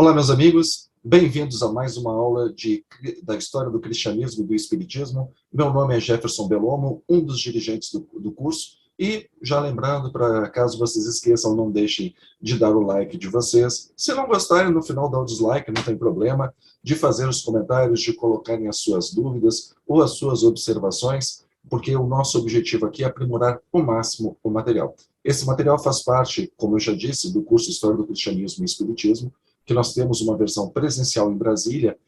Olá, meus amigos, bem-vindos a mais uma aula da história do cristianismo e do espiritismo. Meu nome é Jefferson Belomo, um dos dirigentes do curso, e já lembrando, para caso vocês esqueçam, não deixem de dar o like de vocês. Se não gostarem, no final dá o dislike, não tem problema, de fazer os comentários, de colocarem as suas dúvidas ou as suas observações, porque o nosso objetivo aqui é aprimorar ao máximo o material. Esse material faz parte, como eu já disse, do curso História do Cristianismo e Espiritismo, que nós temos uma versão presencial em Brasília,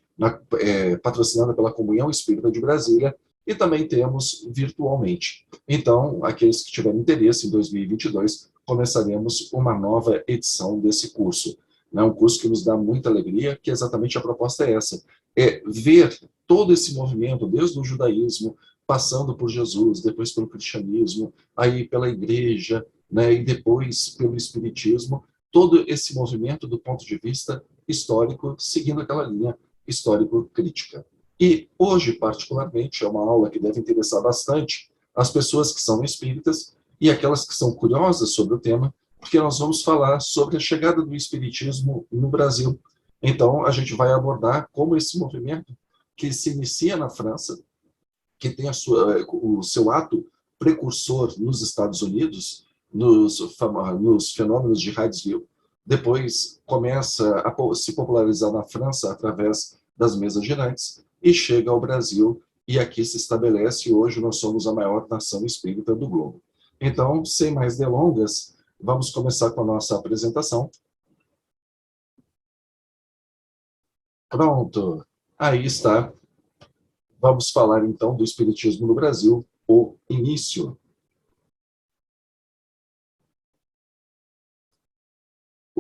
patrocinada pela Comunhão Espírita de Brasília, e também temos virtualmente. Então, aqueles que tiverem interesse, em 2022, começaremos uma nova edição desse curso. É um curso que nos dá muita alegria, que exatamente a proposta é essa, é ver todo esse movimento, desde o judaísmo, passando por Jesus, depois pelo cristianismo, aí pela igreja, né, e depois pelo espiritismo, todo esse movimento do ponto de vista histórico, seguindo aquela linha histórico-crítica. E hoje, particularmente, é uma aula que deve interessar bastante as pessoas que são espíritas e aquelas que são curiosas sobre o tema, porque nós vamos falar sobre a chegada do espiritismo no Brasil. Então, a gente vai abordar como esse movimento, que se inicia na França, que tem o seu ato precursor nos Estados Unidos, nos fenômenos de Hydesville, depois começa a se popularizar na França através das mesas girantes e chega ao Brasil e aqui se estabelece, e hoje nós somos a maior nação espírita do globo. Então, sem mais delongas, vamos começar com a nossa apresentação. Pronto, aí está. Vamos falar então do espiritismo no Brasil, o início.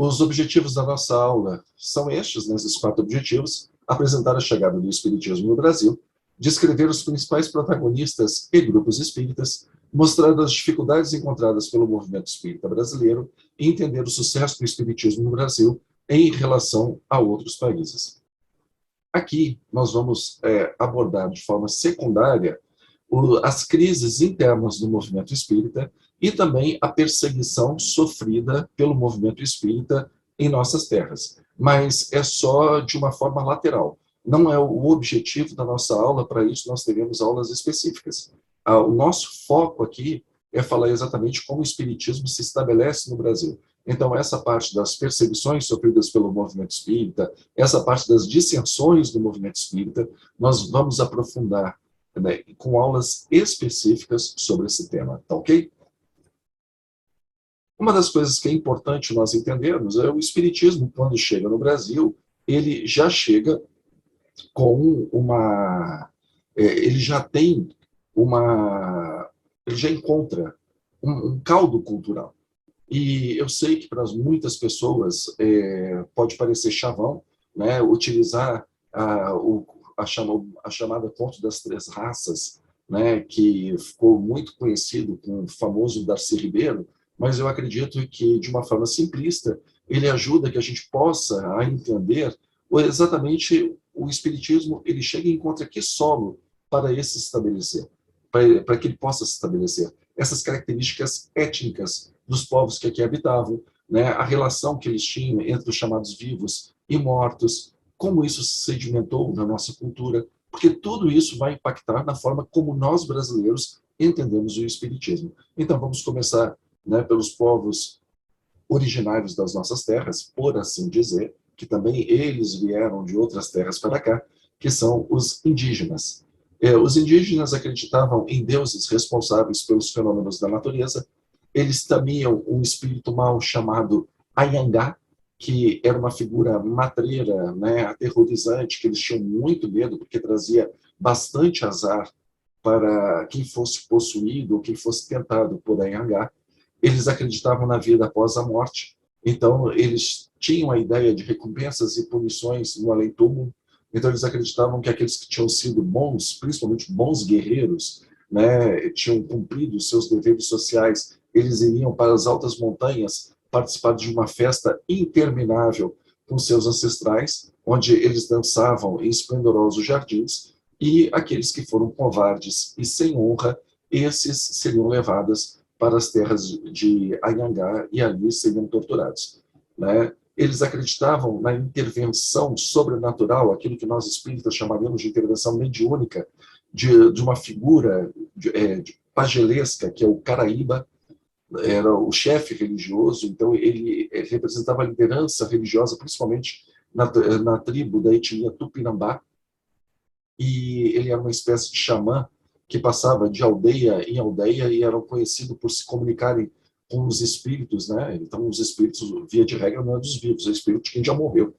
Os objetivos da nossa aula são estes, nesses 4 objetivos: apresentar a chegada do espiritismo no Brasil, descrever os principais protagonistas e grupos espíritas, mostrar as dificuldades encontradas pelo movimento espírita brasileiro e entender o sucesso do espiritismo no Brasil em relação a outros países. Aqui nós vamos abordar de forma secundária as crises internas do movimento espírita e também a perseguição sofrida pelo movimento espírita em nossas terras. Mas é só de uma forma lateral. Não é o objetivo da nossa aula, para isso nós teremos aulas específicas. O nosso foco aqui é falar exatamente como o espiritismo se estabelece no Brasil. Então, essa parte das perseguições sofridas pelo movimento espírita, essa parte das dissensões do movimento espírita, nós vamos aprofundar, né, com aulas específicas sobre esse tema, tá ok? Uma das coisas que é importante nós entendermos é o espiritismo, quando chega no Brasil, ele já chega com ele já tem ele já encontra um caldo cultural. E eu sei que para muitas pessoas pode parecer chavão, né, utilizar a chamada Conto das Três Raças, né, que ficou muito conhecido com o famoso Darcy Ribeiro, mas eu acredito que, de uma forma simplista, ele ajuda que a gente possa entender exatamente o espiritismo, ele chega e encontra que solo para esse se estabelecer, para que ele possa se estabelecer. Essas características étnicas dos povos que aqui habitavam, né, a relação que eles tinham entre os chamados vivos e mortos, como isso se sedimentou na nossa cultura, porque tudo isso vai impactar na forma como nós brasileiros entendemos o espiritismo. Então vamos começar, né, pelos povos originários das nossas terras, por assim dizer, que também eles vieram de outras terras para cá, que são os indígenas. Os indígenas acreditavam em deuses responsáveis pelos fenômenos da natureza. Eles temiam um espírito mau chamado Anhangá, que era uma figura matreira, né, aterrorizante, que eles tinham muito medo, porque trazia bastante azar para quem fosse possuído ou quem fosse tentado por Anhangá. Eles acreditavam na vida após a morte, então eles tinham a ideia de recompensas e punições no além-túmulo. Então eles acreditavam que aqueles que tinham sido bons, principalmente bons guerreiros, né, tinham cumprido os seus deveres sociais, eles iriam para as altas montanhas participar de uma festa interminável com seus ancestrais, onde eles dançavam em esplendorosos jardins, e aqueles que foram covardes e sem honra, esses seriam levados para as terras de Anhangá e ali seriam torturados, né? Eles acreditavam na intervenção sobrenatural, aquilo que nós espíritas chamaríamos de intervenção mediúnica, de uma figura de pagelesca, que é o Caraíba, era o chefe religioso, então ele representava a liderança religiosa, principalmente na tribo da etnia Tupinambá, e ele era uma espécie de xamã que passava de aldeia em aldeia e eram conhecidos por se comunicarem com os espíritos, né? Então, os espíritos, via de regra, não é dos vivos, é espírito de quem já morreu.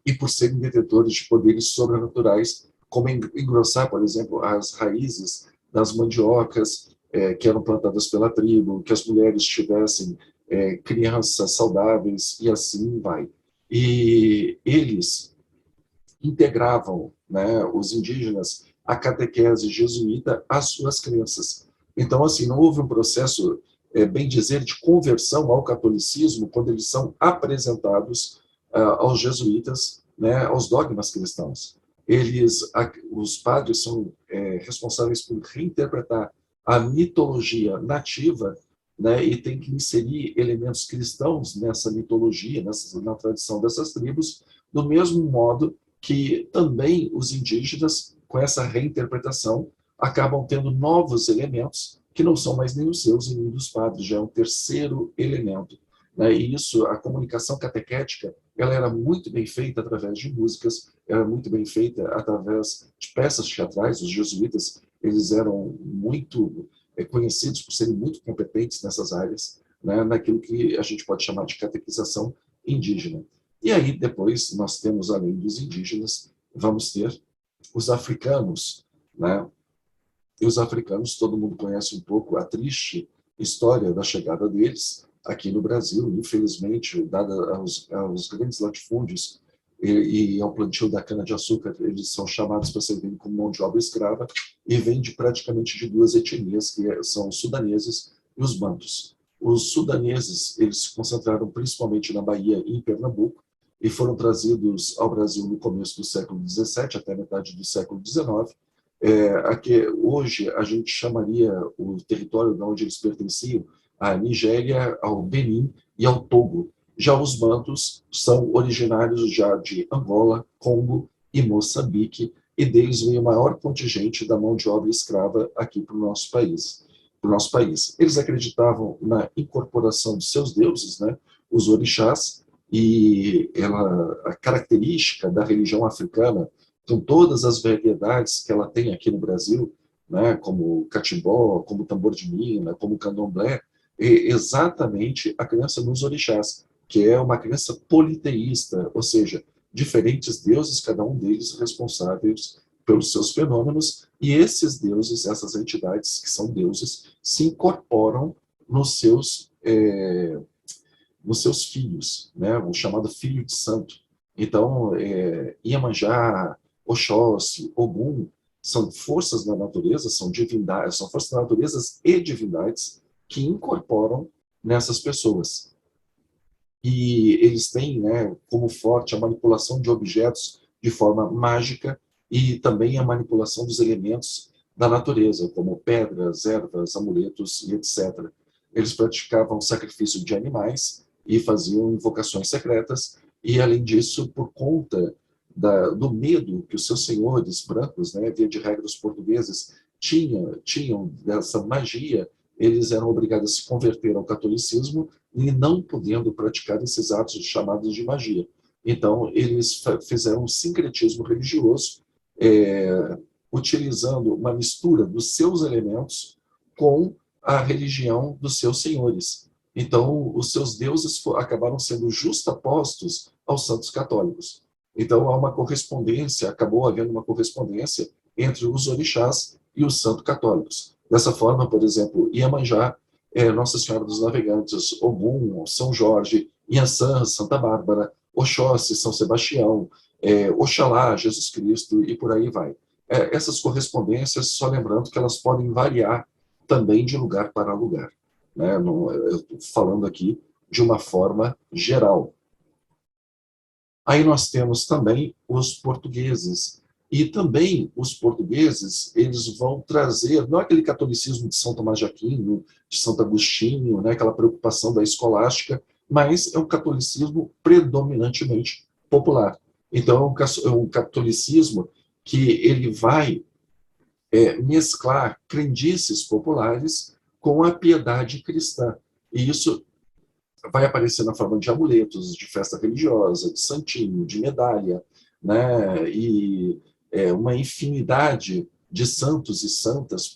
E por serem detentores de poderes sobrenaturais, como engrossar, por exemplo, as raízes das mandiocas que eram plantadas pela tribo, que as mulheres tivessem crianças saudáveis, e assim vai. E eles integravam, né, os indígenas à catequese jesuíta às suas crenças. Então, assim, não houve um processo, bem dizer, de conversão ao catolicismo quando eles são apresentados aos jesuítas, né, aos dogmas cristãos. Os padres são responsáveis por reinterpretar a mitologia nativa, né, e tem que inserir elementos cristãos nessa mitologia, na tradição dessas tribos, do mesmo modo que também os indígenas, com essa reinterpretação, acabam tendo novos elementos que não são mais nem os seus e nem dos padres, já é um terceiro elemento. Né? E isso, a comunicação catequética, ela era muito bem feita através de músicas, era muito bem feita através de peças teatrais. Os jesuítas, eles eram muito conhecidos por serem muito competentes nessas áreas, né? Naquilo que a gente pode chamar de catequização indígena. E aí, depois, nós temos, além dos indígenas, vamos ter os africanos, né? E os africanos, todo mundo conhece um pouco a triste história da chegada deles aqui no Brasil, infelizmente, dada aos grandes latifúndios e ao plantio da cana-de-açúcar, eles são chamados para servirem como mão de obra escrava, e vem praticamente de duas etnias, que são os sudaneses e os bantus. Os sudaneses, eles se concentraram principalmente na Bahia e em Pernambuco, e foram trazidos ao Brasil no começo do século XVII, até metade do século XIX. Aqui, hoje, a gente chamaria o território de onde eles pertenciam à Nigéria, ao Benin e ao Togo. Já os bantus são originários já de Angola, Congo e Moçambique, e deles vem o maior contingente da mão de obra escrava aqui para o nosso país. Eles acreditavam na incorporação de seus deuses, né, os orixás, e a característica da religião africana, com todas as variedades que ela tem aqui no Brasil, né, como catimbó, como tambor de mina, como candomblé, é exatamente a crença nos orixás, que é uma crença politeísta, ou seja, diferentes deuses, cada um deles responsáveis pelos seus fenômenos, e esses deuses, essas entidades que são deuses, se incorporam nos seus filhos, né? O chamado filho de santo. Então, Iemanjá, Oxóssi, Ogum, são forças da natureza, são divindades, são forças da natureza e divindades que incorporam nessas pessoas. E eles têm, né, como forte a manipulação de objetos de forma mágica e também a manipulação dos elementos da natureza, como pedras, ervas, amuletos e etc. Eles praticavam sacrifício de animais e faziam invocações secretas, e, além disso, por conta do medo que os seus senhores brancos, né, via de regra os portugueses, tinham dessa magia, eles eram obrigados a se converter ao catolicismo e não podendo praticar esses atos chamados de magia. Então, eles fizeram um sincretismo religioso, utilizando uma mistura dos seus elementos com a religião dos seus senhores. Então, os seus deuses acabaram sendo justapostos aos santos católicos. Então, há uma correspondência, acabou havendo uma correspondência entre os orixás e os santos católicos. Dessa forma, por exemplo, Iemanjá, Nossa Senhora dos Navegantes, Ogum, São Jorge, Inhaçã, Santa Bárbara, Oxóssi, São Sebastião, Oxalá, Jesus Cristo, e por aí vai. Essas correspondências, só lembrando que elas podem variar também de lugar para lugar. Né? Eu estou falando aqui de uma forma geral. Aí nós temos também os portugueses. E também os portugueses, eles vão trazer, não é aquele catolicismo de São Tomás de Aquino, de Santo Agostinho, né, aquela preocupação da escolástica, mas é um catolicismo predominantemente popular. Então, é um catolicismo que ele vai mesclar crendices populares com a piedade cristã. E isso vai aparecer na forma de amuletos, de festa religiosa, de santinho, de medalha, né? E uma infinidade de santos e santas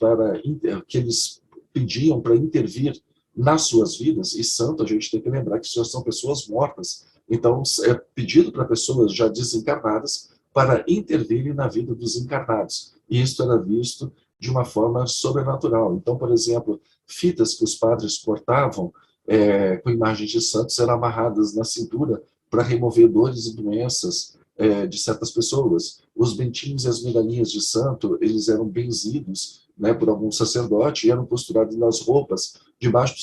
que eles pediam para intervir nas suas vidas. E santo, a gente tem que lembrar que são pessoas mortas. Então, é pedido para pessoas já desencarnadas para intervirem na vida dos encarnados. E isso era visto de uma forma sobrenatural. Então, por exemplo, fitas que os padres cortavam com imagens de santos eram amarradas na cintura para remover dores e doenças de certas pessoas. Os bentinhos e as medalhinhas de santo, eles eram benzidos, né, por algum sacerdote e eram costurados nas roupas, debaixo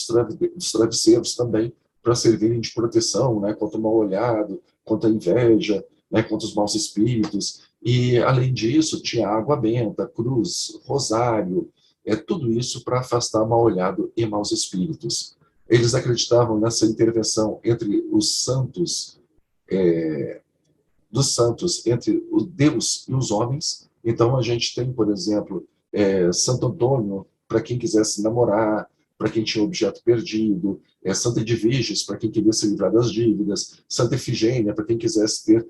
dos travesseiros também, para servirem de proteção, né, contra o mal-olhado, contra a inveja, né, contra os maus espíritos. E, além disso, tinha água benta, cruz, rosário, tudo isso para afastar mal-olhado e maus espíritos. Eles acreditavam nessa intervenção entre os santos, dos santos, entre o Deus e os homens. Então, a gente tem, por exemplo, Santo Antônio, para quem quisesse namorar, para quem tinha objeto perdido, Santa Edviges, para quem queria se livrar das dívidas, Santa Efigênia, para quem quisesse ter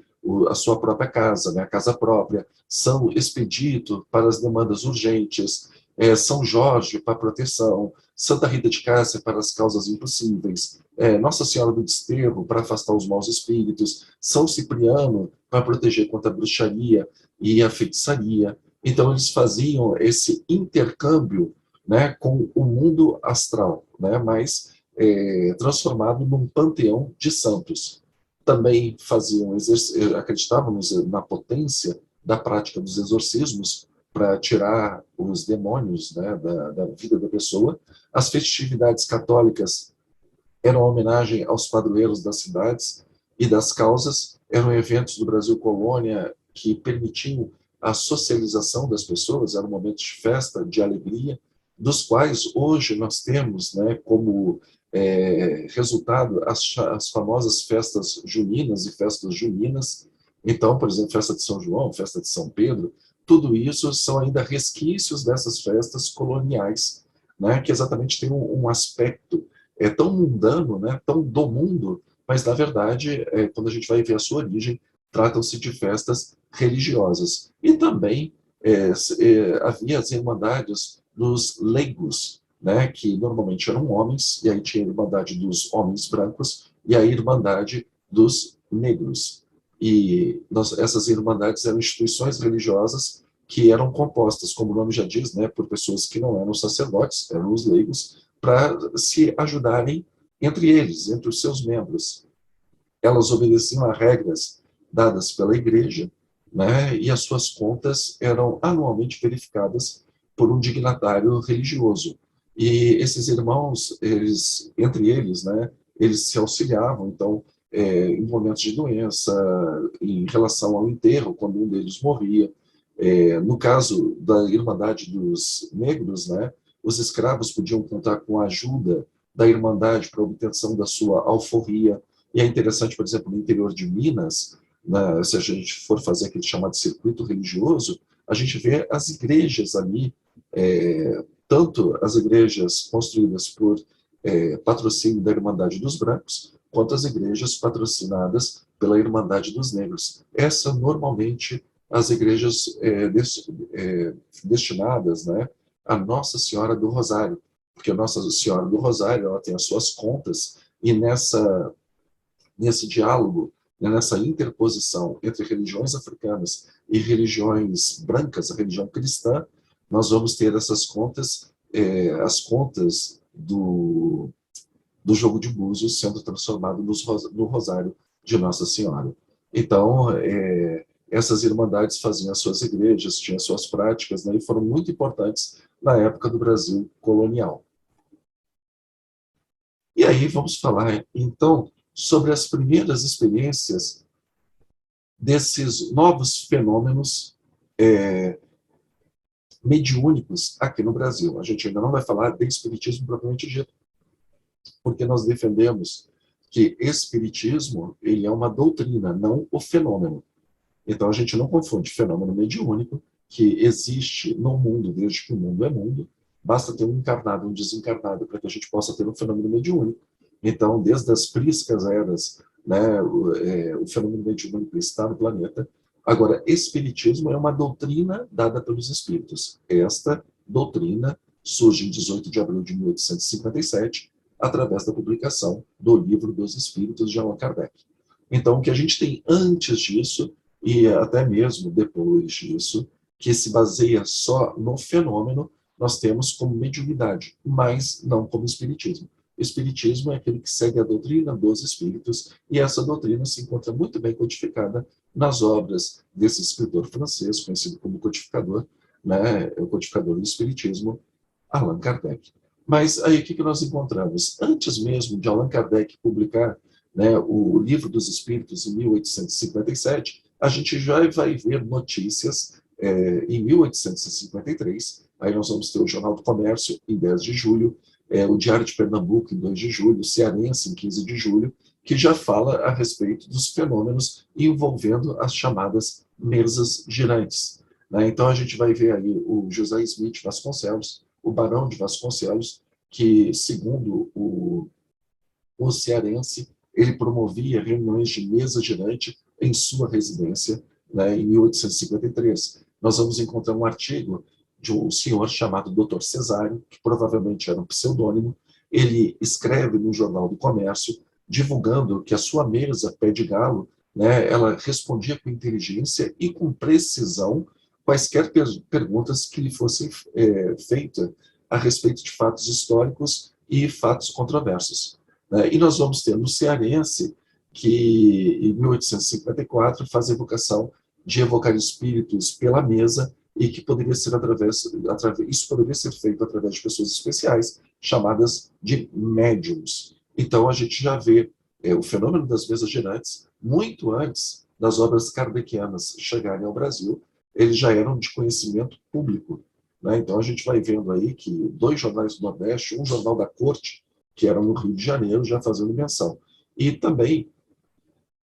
a sua própria casa, né, a casa própria, São Expedito, para as demandas urgentes, São Jorge, para a proteção, Santa Rita de Cássia, para as causas impossíveis, Nossa Senhora do Desterro, para afastar os maus espíritos, São Cipriano, para proteger contra a bruxaria e a feitiçaria. Então, eles faziam esse intercâmbio, né, com o mundo astral, né, mas transformado num panteão de santos. Também acreditavam na potência da prática dos exorcismos para tirar os demônios, né, da vida da pessoa. As festividades católicas eram homenagem aos padroeiros das cidades e das causas, eram eventos do Brasil Colônia que permitiam a socialização das pessoas, eram momentos de festa, de alegria, dos quais hoje nós temos, né, como resultado as famosas festas juninas e festas juninas. Então, por exemplo, festa de São João, festa de São Pedro, tudo isso são ainda resquícios dessas festas coloniais, né, que exatamente tem um aspecto tão mundano, né, tão do mundo, mas, na verdade, quando a gente vai ver a sua origem, tratam-se de festas religiosas. E também havia as irmandades dos leigos, né, que normalmente eram homens, e aí tinha a irmandade dos homens brancos e a irmandade dos negros. E essas irmandades eram instituições religiosas que eram compostas, como o nome já diz, né, por pessoas que não eram sacerdotes, eram os leigos, para se ajudarem entre eles, entre os seus membros. Elas obedeciam a regras dadas pela igreja, né, e as suas contas eram anualmente verificadas por um dignatário religioso. E esses irmãos, entre eles, né, eles se auxiliavam, então, em momentos de doença, em relação ao enterro, quando um deles morria. No caso da Irmandade dos Negros, né, os escravos podiam contar com a ajuda da Irmandade para a obtenção da sua alforria. E é interessante, por exemplo, no interior de Minas, né, se a gente for fazer aquele chamado circuito religioso, a gente vê as igrejas ali, tanto as igrejas construídas por patrocínio da Irmandade dos Brancos, quanto as igrejas patrocinadas pela Irmandade dos Negros. Essa, normalmente, as igrejas destinadas, né, a Nossa Senhora do Rosário, porque a Nossa Senhora do Rosário ela tem as suas contas, e nesse diálogo, né, nessa interposição entre religiões africanas e religiões brancas, a religião cristã, nós vamos ter essas contas, as contas do jogo de búzios sendo transformado no rosário de Nossa Senhora. Então, essas irmandades faziam as suas igrejas, tinham as suas práticas, né, e foram muito importantes na época do Brasil colonial. E aí vamos falar, então, sobre as primeiras experiências desses novos fenômenos mediúnicos aqui no Brasil. A gente ainda não vai falar de espiritismo propriamente dito, porque nós defendemos que espiritismo ele é uma doutrina, não o fenômeno. Então a gente não confunde fenômeno mediúnico, que existe no mundo desde que o mundo é mundo, basta ter um encarnado e um desencarnado para que a gente possa ter um fenômeno mediúnico. Então, desde as priscas eras, né, o fenômeno mediúnico está no planeta. Agora, espiritismo é uma doutrina dada pelos espíritos. Esta doutrina surge em 18 de abril de 1857, através da publicação do Livro dos Espíritos de Allan Kardec. Então, o que a gente tem antes disso, e até mesmo depois disso, que se baseia só no fenômeno, nós temos como mediunidade, mas não como espiritismo. O espiritismo é aquele que segue a doutrina dos espíritos, e essa doutrina se encontra muito bem codificada nas obras desse escritor francês, conhecido como codificador, né, o codificador do espiritismo, Allan Kardec. Mas aí o que nós encontramos? Antes mesmo de Allan Kardec publicar, né, o Livro dos Espíritos em 1857, a gente já vai ver notícias em 1853, aí nós vamos ter o Jornal do Comércio em 10 de julho, o Diário de Pernambuco em 2 de julho, o Cearense em 15 de julho, que já fala a respeito dos fenômenos envolvendo as chamadas mesas girantes. Né? Então a gente vai ver aí o José Smith Vasconcelos, o Barão de Vasconcelos, que, segundo o Cearense, ele promovia reuniões de mesa girante em sua residência, né, em 1853. Nós vamos encontrar um artigo de um senhor chamado Dr. Cesário, que provavelmente era um pseudônimo. Ele escreve no Jornal do Comércio, divulgando que a sua mesa pé de galo, né, ela respondia com inteligência e com precisão quaisquer perguntas que lhe fossem feitas a respeito de fatos históricos e fatos controversos. E nós vamos ter no Cearense, que em 1854 faz a evocação de evocar espíritos pela mesa e que poderia ser isso poderia ser feito através de pessoas especiais, chamadas de médiums. Então a gente já vê o fenômeno das mesas girantes muito antes das obras kardecianas chegarem ao Brasil, eles já eram de conhecimento público. Né? Então a gente vai vendo aí que 2 jornais do Nordeste, um jornal da Corte, que era no Rio de Janeiro, já fazendo menção. E também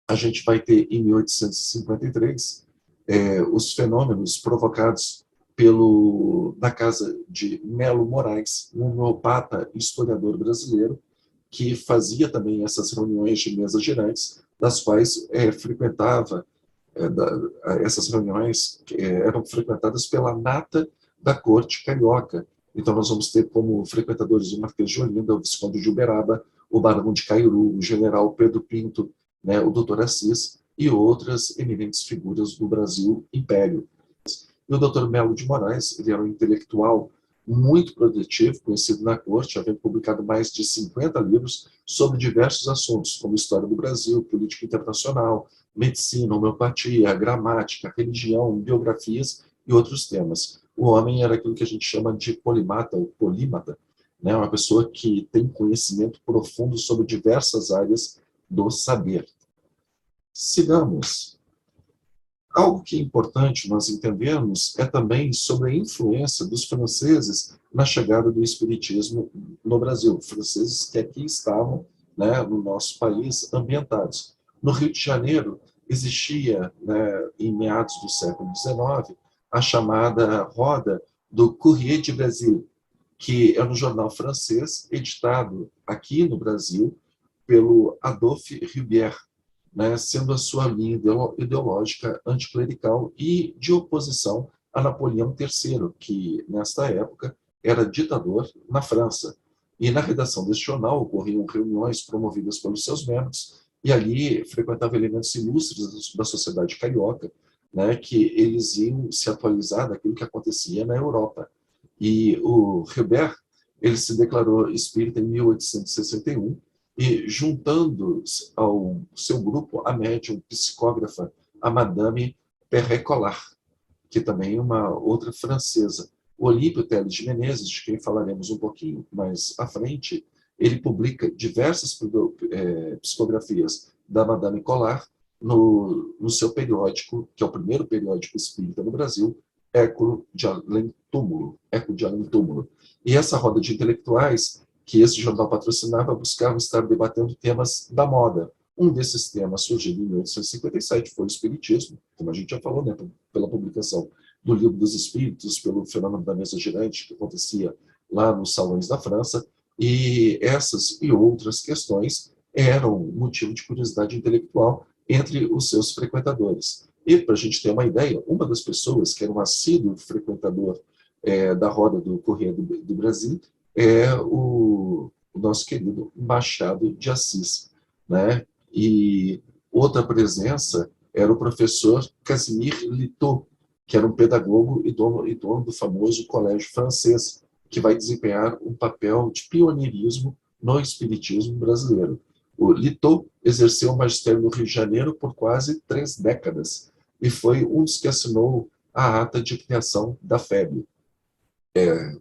a gente vai ter, em 1853, os fenômenos provocados na casa de Melo Moraes, um homeopata historiador brasileiro, que fazia também essas reuniões de mesas girantes, das quais frequentava, essas reuniões eram frequentadas pela nata da corte carioca. Então nós vamos ter como frequentadores o Marquês de Olinda, o Visconde de Uberaba, o Barão de Caiuru, o general Pedro Pinto, né, o Dr. Assis e outras eminentes figuras do Brasil Império. E o Dr. Melo de Moraes, ele era um intelectual muito produtivo, conhecido na corte, havendo publicado mais de 50 livros sobre diversos assuntos, como história do Brasil, política internacional, medicina, homeopatia, gramática, religião, biografias e outros temas. O homem era aquilo que a gente chama de polimata, ou polímata, né? Uma pessoa que tem conhecimento profundo sobre diversas áreas do saber. Sigamos. Algo que é importante nós entendermos é também sobre a influência dos franceses na chegada do espiritismo no Brasil. Franceses que aqui estavam, né, no nosso país, ambientados. No Rio de Janeiro, existia, né, em meados do século XIX, a chamada roda do Courrier de Brasil, que é um jornal francês editado aqui no Brasil pelo Adolphe Ribière, né, sendo a sua linha ideológica anticlerical e de oposição a Napoleão III, que, nesta época, era ditador na França. E na redação deste jornal ocorriam reuniões promovidas pelos seus membros, e ali frequentava elementos ilustres da sociedade carioca, né, que eles iam se atualizar daquilo que acontecia na Europa. E o Ribert, ele se declarou espírita em 1861, e juntando ao seu grupo a médium psicógrafa, a Madame Perret-Collard, que também é uma outra francesa. O Olímpio Teles de Menezes, de quem falaremos um pouquinho mais à frente, ele publica diversas psicografias da Madame Collard no seu periódico, que é o primeiro periódico espírita no Brasil, Eco de Além Túmulo. E essa roda de intelectuais que esse jornal patrocinava buscavam estar debatendo temas da moda. Um desses temas surgiu em 1857, foi o Espiritismo, como a gente já falou, né, pela publicação do Livro dos Espíritos, pelo fenômeno da mesa girante, que acontecia lá nos salões da França, e essas e outras questões eram motivo de curiosidade intelectual entre os seus frequentadores. E, para a gente ter uma ideia, uma das pessoas que era um assíduo frequentador da roda do Correio do Brasil é o nosso querido Machado de Assis, né? E outra presença era o professor Casimir Litot, que era um pedagogo e dono do famoso Colégio Francês, que vai desempenhar um papel de pioneirismo no espiritismo brasileiro. O Litot exerceu o magistério no Rio de Janeiro por quase 3 décadas e foi um dos que assinou a ata de criação da FEB.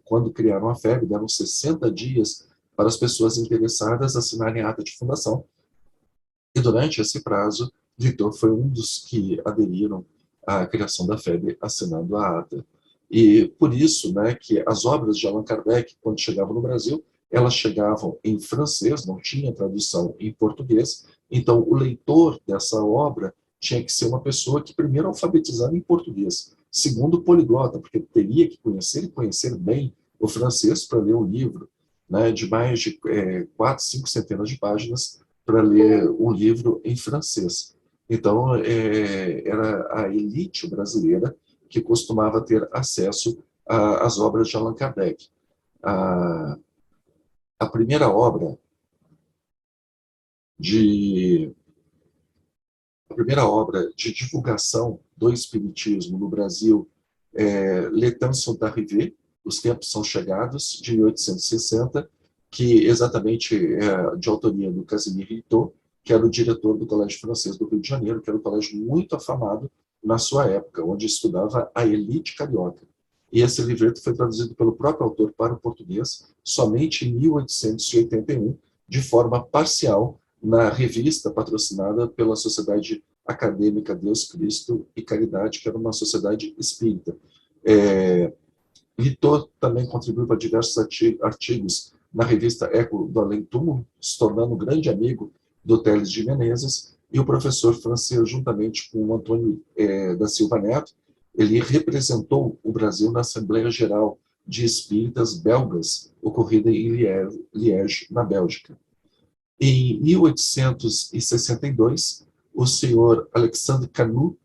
Quando criaram a FEB, deram 60 dias para as pessoas interessadas assinarem a ata de fundação, e durante esse prazo, Vitor foi um dos que aderiram à criação da FEB assinando a ata. E por isso, né, que as obras de Allan Kardec, quando chegavam no Brasil, elas chegavam em francês, não tinha tradução em português, então o leitor dessa obra tinha que ser uma pessoa que primeiro alfabetizada em português, segundo poliglota, porque teria que conhecer e conhecer bem o francês para ler um livro, né, de mais de 4, 5 centenas de páginas, para ler um livro em francês. Então, era a elite brasileira que costumava ter acesso às obras de Allan Kardec. A primeira obra de divulgação do espiritismo no Brasil é Les Temps sont arrivés, Os Tempos São Chegados, de 1860, que exatamente é de autoria do Casimir Ritot, que era o diretor do Colégio Francês do Rio de Janeiro, que era um colégio muito afamado na sua época, onde estudava a elite carioca. E esse livreto foi traduzido pelo próprio autor para o português somente em 1881, de forma parcial, na revista patrocinada pela Sociedade Acadêmica Deus, Cristo e Caridade, que era uma sociedade espírita. Litot também contribuiu para diversos artigos na revista Eco do Além Túmulo, se tornando um grande amigo do Teles de Menezes, e o professor francês, juntamente com o Antônio da Silva Neto, ele representou o Brasil na Assembleia Geral de Espíritas Belgas, ocorrida em Liège, na Bélgica. Em 1862, o senhor Alexandre Camus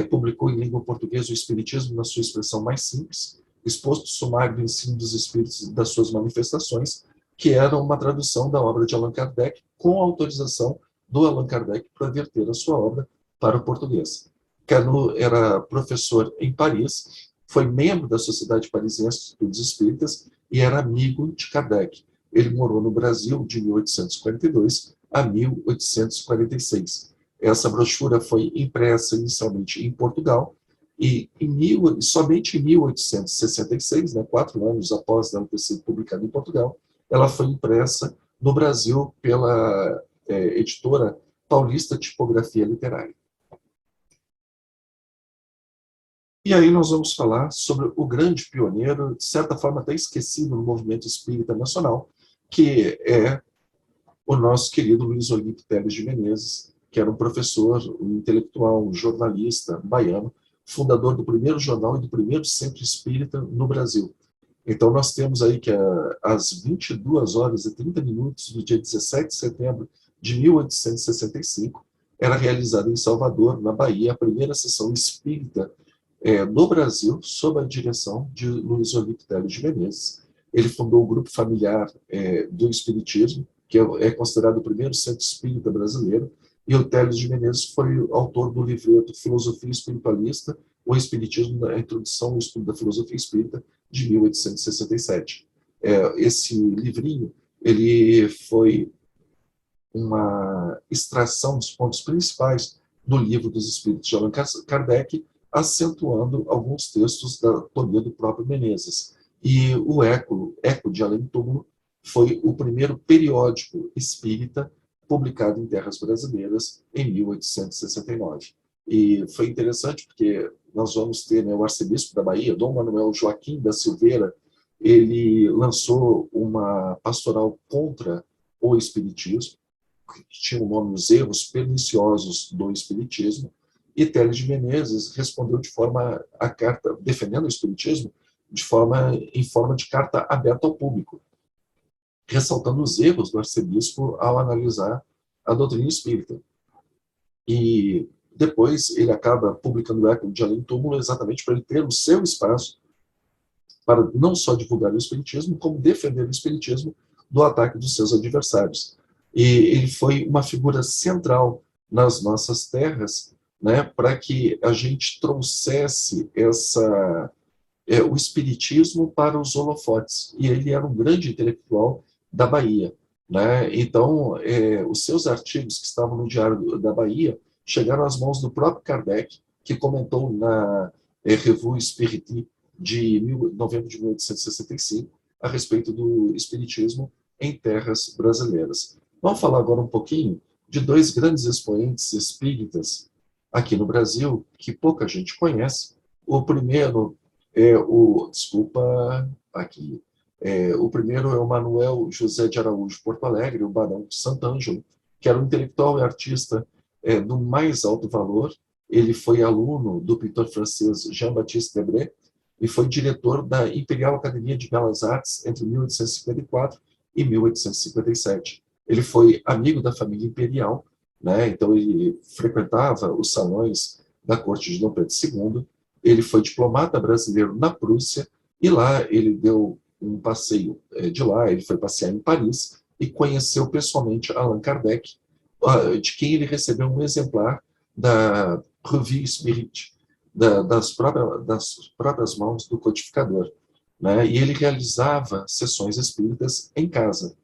publicou em língua portuguesa o Espiritismo na sua expressão mais simples, exposto sumário do ensino dos espíritos das suas manifestações, que era uma tradução da obra de Allan Kardec, com autorização do Allan Kardec para verter a sua obra para o português. Camus era professor em Paris, foi membro da Sociedade Parisiense dos Espíritas e era amigo de Kardec. Ele morou no Brasil de 1842 a 1846. Essa brochura foi impressa inicialmente em Portugal e somente em 1866, né, 4 anos após ela ter sido publicada em Portugal, ela foi impressa no Brasil pela editora Paulista Tipografia Literária. E aí nós vamos falar sobre o grande pioneiro, de certa forma até esquecido no movimento espírita nacional, que é o nosso querido Luiz Olímpio Teles de Menezes, que era um professor, um intelectual, um jornalista baiano, fundador do primeiro jornal e do primeiro centro espírita no Brasil. Então nós temos aí que às 22h30 do dia 17 de setembro de 1865, era realizada em Salvador, na Bahia, a primeira sessão espírita no Brasil, sob a direção de Luiz Olímpio Teles de Menezes. Ele fundou o grupo familiar do Espiritismo, que é considerado o primeiro centro espírita brasileiro, e o Teles de Menezes foi o autor do livreto Filosofia Espiritualista, o Espiritismo, a Introdução ao Estudo da Filosofia Espírita, de 1867. Esse livrinho ele foi uma extração dos pontos principais do Livro dos Espíritos de Allan Kardec, acentuando alguns textos da autoria do próprio Menezes. E o Eco de Além Túmulo foi o primeiro periódico espírita publicado em terras brasileiras em 1869. E foi interessante porque nós vamos ter, né, o arcebispo da Bahia, Dom Manuel Joaquim da Silveira ele lançou uma pastoral contra o espiritismo, que tinha o nome Os Erros Perniciosos do Espiritismo, e Telles de Menezes respondeu de forma a carta, defendendo o espiritismo, em forma de carta aberta ao público, ressaltando os erros do arcebispo ao analisar a doutrina espírita. E depois ele acaba publicando o Eco de Além Túmulo exatamente para ele ter o seu espaço para não só divulgar o espiritismo, como defender o espiritismo do ataque dos seus adversários. E ele foi uma figura central nas nossas terras, né, para que a gente trouxesse o espiritismo para os holofotes. E ele era um grande intelectual da Bahia, né? Então, os seus artigos que estavam no Diário da Bahia chegaram às mãos do próprio Kardec, que comentou na Revue Spirite de novembro de 1865 a respeito do espiritismo em terras brasileiras. Vamos falar agora um pouquinho de dois grandes expoentes espíritas aqui no Brasil, que pouca gente conhece. O primeiro o primeiro é o Manuel José de Araújo Porto Alegre, o Barão de Sant'Angelo, que era um intelectual e artista do mais alto valor. Ele foi aluno do pintor francês Jean-Baptiste Debré e foi diretor da Imperial Academia de Belas Artes entre 1854 e 1857. Ele foi amigo da família imperial, né? Então ele frequentava os salões da corte de Dom Pedro II. Ele foi diplomata brasileiro na Prússia e lá ele deu um passeio de lá, ele foi passear em Paris e conheceu pessoalmente Allan Kardec, de quem ele recebeu um exemplar da Revue Spirit, das próprias mãos do codificador, né? E ele realizava sessões espíritas em casa.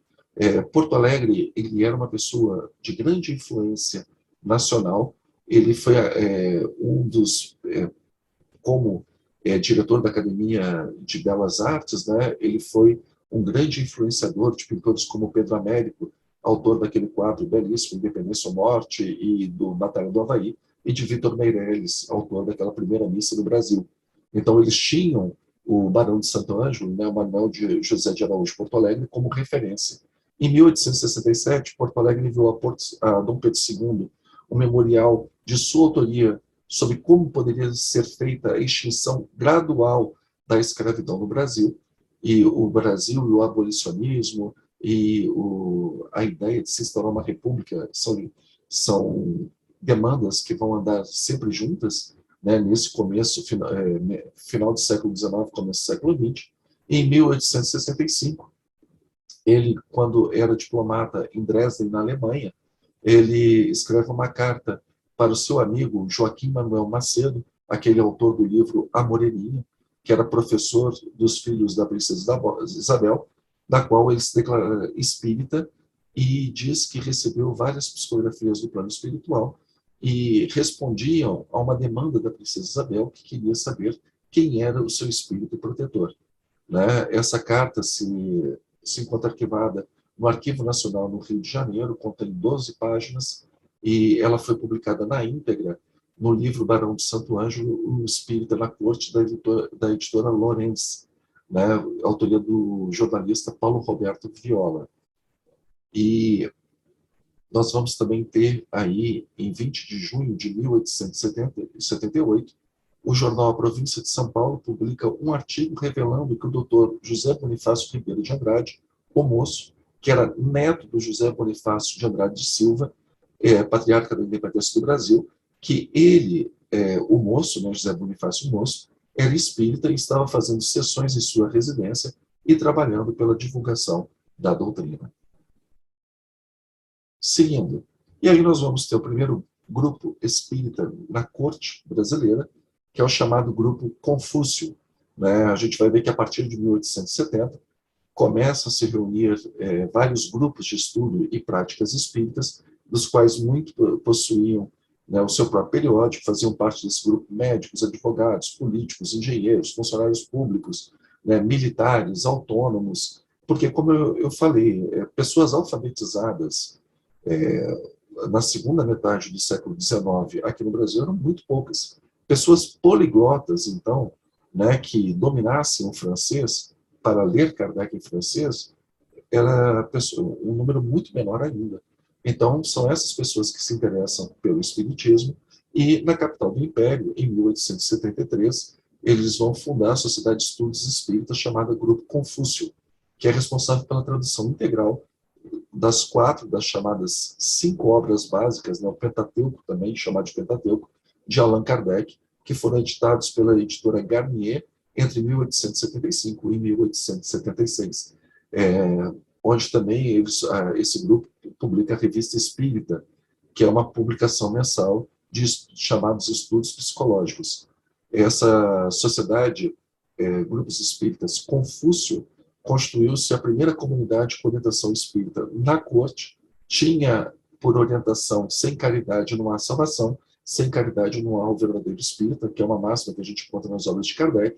Porto Alegre, ele era uma pessoa de grande influência nacional. Ele foi um dos como diretor da Academia de Belas Artes, né? Ele foi um grande influenciador de pintores como Pedro Américo, autor daquele quadro belíssimo, Independência ou Morte, e do Batalha do Havaí, e de Vitor Meirelles, autor daquela primeira missa do Brasil. Então, eles tinham o Barão de Santo Ângelo, né, o Manuel de José de Araújo Porto Alegre, como referência. Em 1867, Porto Alegre enviou a Dom Pedro II um memorial de sua autoria sobre como poderia ser feita a extinção gradual da escravidão no Brasil, e o Brasil e o abolicionismo e a ideia de se instaurar uma república são demandas que vão andar sempre juntas, né, nesse final do século XIX, começo do século XX. Em 1865, ele, quando era diplomata em Dresden, na Alemanha, ele escreve uma carta para o seu amigo Joaquim Manuel Macedo, aquele autor do livro A Moreninha, que era professor dos filhos da princesa Isabel, da qual ele se declara espírita e diz que recebeu várias psicografias do plano espiritual e respondiam a uma demanda da princesa Isabel, que queria saber quem era o seu espírito protetor, né? Essa carta se encontra arquivada no Arquivo Nacional no Rio de Janeiro, contém 12 páginas, e ela foi publicada na íntegra no livro Barão de Santo Ângelo, O Espírita na Corte, da editora Lorenz, né, autoria do jornalista Paulo Roberto Viola. E nós vamos também ter aí, em 20 de junho de 1878, o jornal A Província de São Paulo publica um artigo revelando que o doutor José Bonifácio Ribeiro de Andrade, o moço, que era neto do José Bonifácio de Andrade de Silva, patriarca da independência do Brasil, que ele, o moço, né, José Bonifácio Moço, era espírita e estava fazendo sessões em sua residência e trabalhando pela divulgação da doutrina. Seguindo, e aí nós vamos ter o primeiro grupo espírita na corte brasileira, que é o chamado grupo Confúcio, né? A gente vai ver que a partir de 1870 começam a se reunir vários grupos de estudo e práticas espíritas, dos quais muitos possuíam, né, o seu próprio periódico, faziam parte desse grupo médicos, advogados, políticos, engenheiros, funcionários públicos, né, militares, autônomos, porque, como eu falei, pessoas alfabetizadas na segunda metade do século XIX aqui no Brasil eram muito poucas. Pessoas poliglotas, então, né, que dominassem o francês, para ler Kardec em francês era um número muito menor ainda. Então, são essas pessoas que se interessam pelo Espiritismo, e na capital do Império, em 1873, eles vão fundar a Sociedade de Estudos Espíritas, chamada Grupo Confúcio, que é responsável pela tradução integral das chamadas 5 obras básicas, né, o Pentateuco também, chamado de Pentateuco, de Allan Kardec, que foram editados pela editora Garnier entre 1875 e 1876, onde também esse grupo publica a Revista Espírita, que é uma publicação mensal de chamados estudos psicológicos. Essa sociedade, Grupos Espíritas Confúcio, construiu-se a primeira comunidade com orientação espírita na corte, tinha por orientação: sem caridade não há salvação, sem caridade não há o verdadeiro espírita, que é uma máxima que a gente encontra nas obras de Kardec.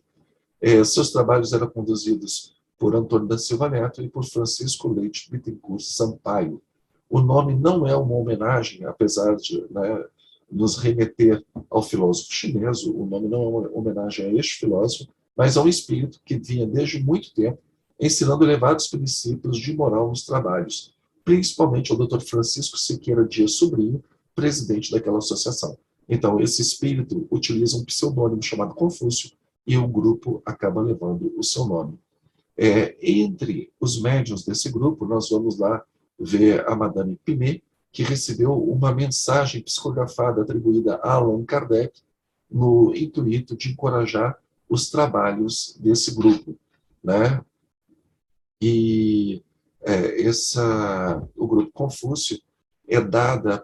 Seus trabalhos eram conduzidos por Antônio da Silva Neto e por Francisco Leite Bittencourt Sampaio. O nome não é uma homenagem, apesar de, né, nos remeter ao filósofo chinês, o nome não é uma homenagem a este filósofo, mas a um espírito que vinha desde muito tempo ensinando elevados princípios de moral nos trabalhos, principalmente ao Dr. Francisco Siqueira Dias Sobrinho, presidente daquela associação. Então, esse espírito utiliza um pseudônimo chamado Confúcio, e o grupo acaba levando o seu nome. Entre os médiuns desse grupo, nós vamos lá ver a Madame Pinet, que recebeu uma mensagem psicografada atribuída a Allan Kardec, no intuito de encorajar os trabalhos desse grupo, né? E o Grupo Confúcio é dada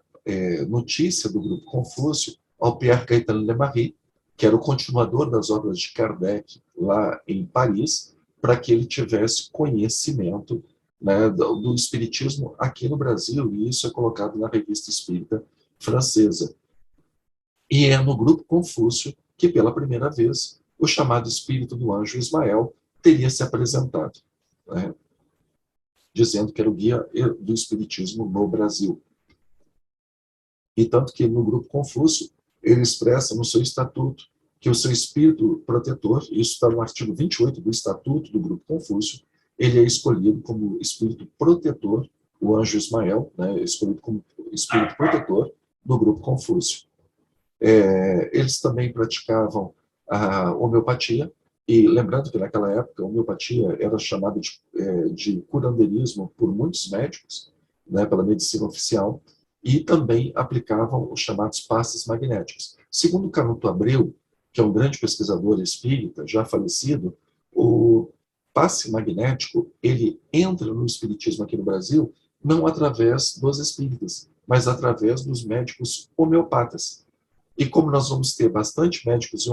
notícia do Grupo Confúcio ao Pierre Gaëtan Lemarie, que era o continuador das obras de Kardec lá em Paris, para que ele tivesse conhecimento, né, do espiritismo aqui no Brasil, e isso é colocado na Revista Espírita Francesa. E é no Grupo Confúcio que, pela primeira vez, o chamado espírito do anjo Ismael teria se apresentado, né, dizendo que era o guia do espiritismo no Brasil. E tanto que no Grupo Confúcio ele expressa no seu estatuto que o seu espírito protetor, isso está no artigo 28 do estatuto do Grupo Confúcio, ele é escolhido como espírito protetor, o anjo Ismael, né, escolhido como espírito protetor do Grupo Confúcio. Eles também praticavam a homeopatia, e lembrando que naquela época a homeopatia era chamada de curandeirismo por muitos médicos, né, pela medicina oficial, e também aplicavam os chamados passes magnéticos. Segundo Canuto Abreu, que é um grande pesquisador espírita, já falecido, o passe magnético ele entra no espiritismo aqui no Brasil não através dos espíritas, mas através dos médicos homeopatas. E como nós vamos ter bastante médicos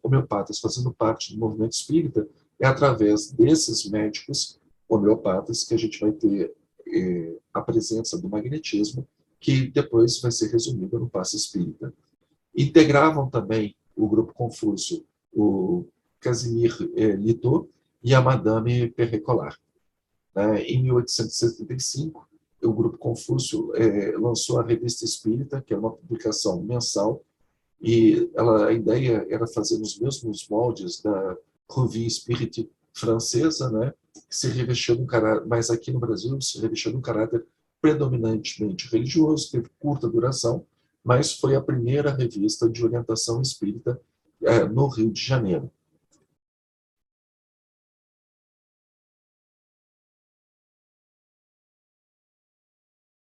homeopatas fazendo parte do movimento espírita, é através desses médicos homeopatas que a gente vai ter a presença do magnetismo, que depois vai ser resumida no passe espírita. Integravam também o Grupo Confúcio o Casimir Litot e a Madame Perret-Collard. Em 1875, o Grupo Confúcio lançou a Revista Espírita, que é uma publicação mensal, e a ideia era fazer nos mesmos moldes da Revue Spirit francesa, né, que se revestiu de um caráter, mas aqui no Brasil se revestiu de um caráter predominantemente religioso, teve curta duração, mas foi a primeira revista de orientação espírita no Rio de Janeiro.